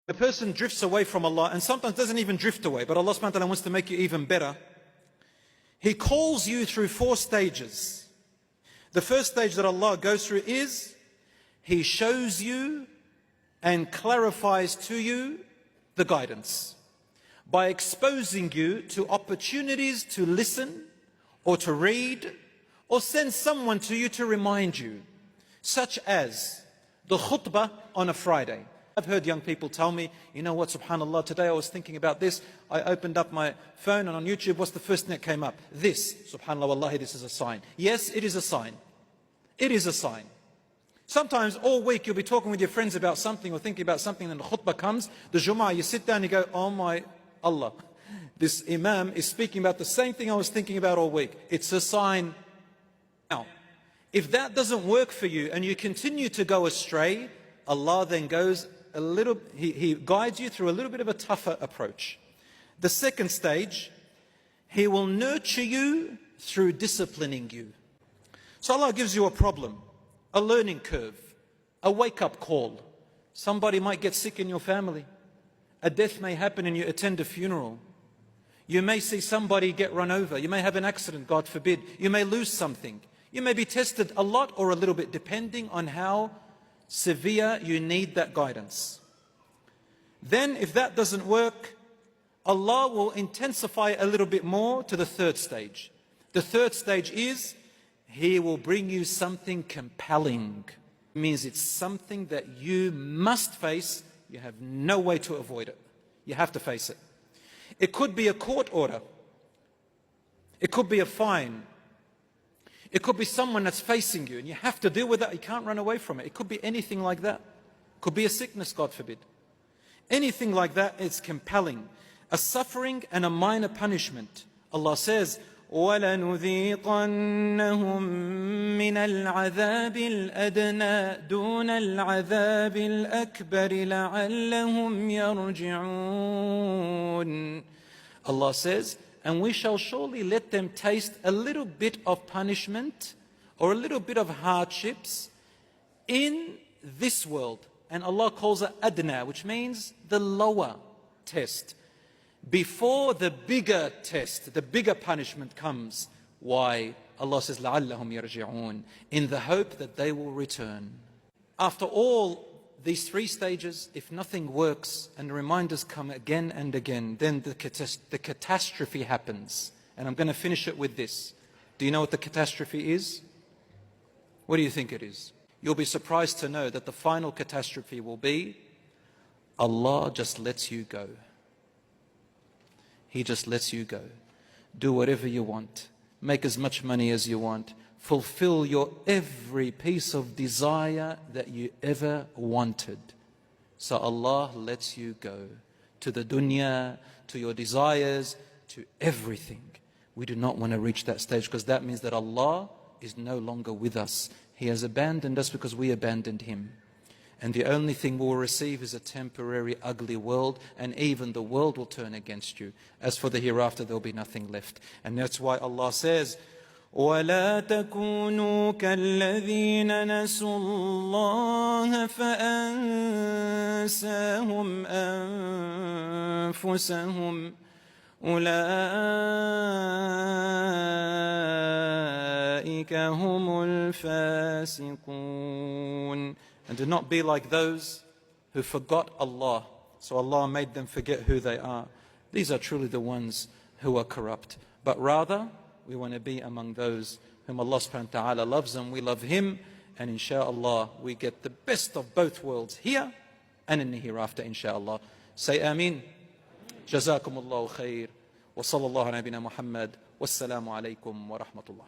A person drifts away from Allah and sometimes doesn't even drift away, but Allah subhanahu wa ta'ala wants to make you even better. He calls you through 4 stages. The first stage that Allah goes through is He shows you and clarifies to you the guidance by exposing you to opportunities to listen or to read or send someone to you to remind you, such as the khutbah on a Friday. I've heard young people tell me, you know what, subhanAllah, today I was thinking about this. I opened up my phone and on YouTube, what's the first thing that came up? This. SubhanAllah, wallahi, this is a sign. Yes, it is a sign. It is a sign. Sometimes all week you'll be talking with your friends about something or thinking about something, and the khutbah comes, the Jumu'ah, you sit down and you go, oh my Allah, this Imam is speaking about the same thing I was thinking about all week. It's a sign. Now, if that doesn't work for you and you continue to go astray, Allah then goes a little, He guides you through a little bit of a tougher approach. The second stage, He will nurture you through disciplining you. So Allah gives you a problem, a learning curve, a wake-up call. Somebody might get sick in your family. A death may happen and you attend a funeral. You may see somebody get run over. You may have an accident, God forbid. You may lose something. You may be tested a lot or a little bit, depending on how severe you need that guidance. Then, if that doesn't work, Allah will intensify a little bit more to the third stage. The third stage is He will bring you something compelling. It means it's something that you must face. You have no way to avoid it. You have to face it. It could be a court order. It could be a fine. It could be someone that's facing you and you have to deal with that. You can't run away from it. It could be anything like that. It could be a sickness, God forbid. Anything like that is compelling. A suffering and a minor punishment. Allah says, وَلَنُذِيقَنَّهُم مِّنَ الْعَذَابِ الْأَدْنَى دُونَ الْعَذَابِ الْأَكْبَرِ لَعَلَّهُمْ يَرْجِعُونَ. Allah says, and we shall surely let them taste a little bit of punishment or a little bit of hardships in this world. And Allah calls it adna, which means the lower test, before the bigger test, the bigger punishment comes. Why? Allah says, لَعَلَّهُمْ يَرْجِعُونَ, in the hope that they will return. After all these 3 stages, if nothing works and the reminders come again and again, then the catastrophe happens. And I'm going to finish it with this. Do you know what the catastrophe is? What do you think it is? You'll be surprised to know that the final catastrophe will be Allah just lets you go. He just lets you go. Do whatever you want. Make as much money as you want. Fulfill your every piece of desire that you ever wanted. So Allah lets you go to the dunya, to your desires, to everything. We do not want to reach that stage, because that means that Allah is no longer with us. He has abandoned us because we abandoned Him. And the only thing we'll receive is a temporary, ugly world, and even the world will turn against you. As for the hereafter, there'll be nothing left. And that's why Allah says, وَلَا تَكُونُوا كَالَّذِينَ نَسُوا اللَّهَ فَأَنْسَاهُمْ أَنفُسَهُمْ أُولَئِكَ هُمُ الْفَاسِقُونَ. And do not be like those who forgot Allah, so Allah made them forget who they are. These are truly the ones who are corrupt. But rather, we want to be among those whom Allah subhanahu wa ta'ala loves, and we love Him. And insha'Allah, we get the best of both worlds here and in the hereafter, insha'Allah. Say Ameen. Jazakumullahu khair. Wa sallallahu ala nabina Muhammad. Wassalamu alaikum wa rahmatullah.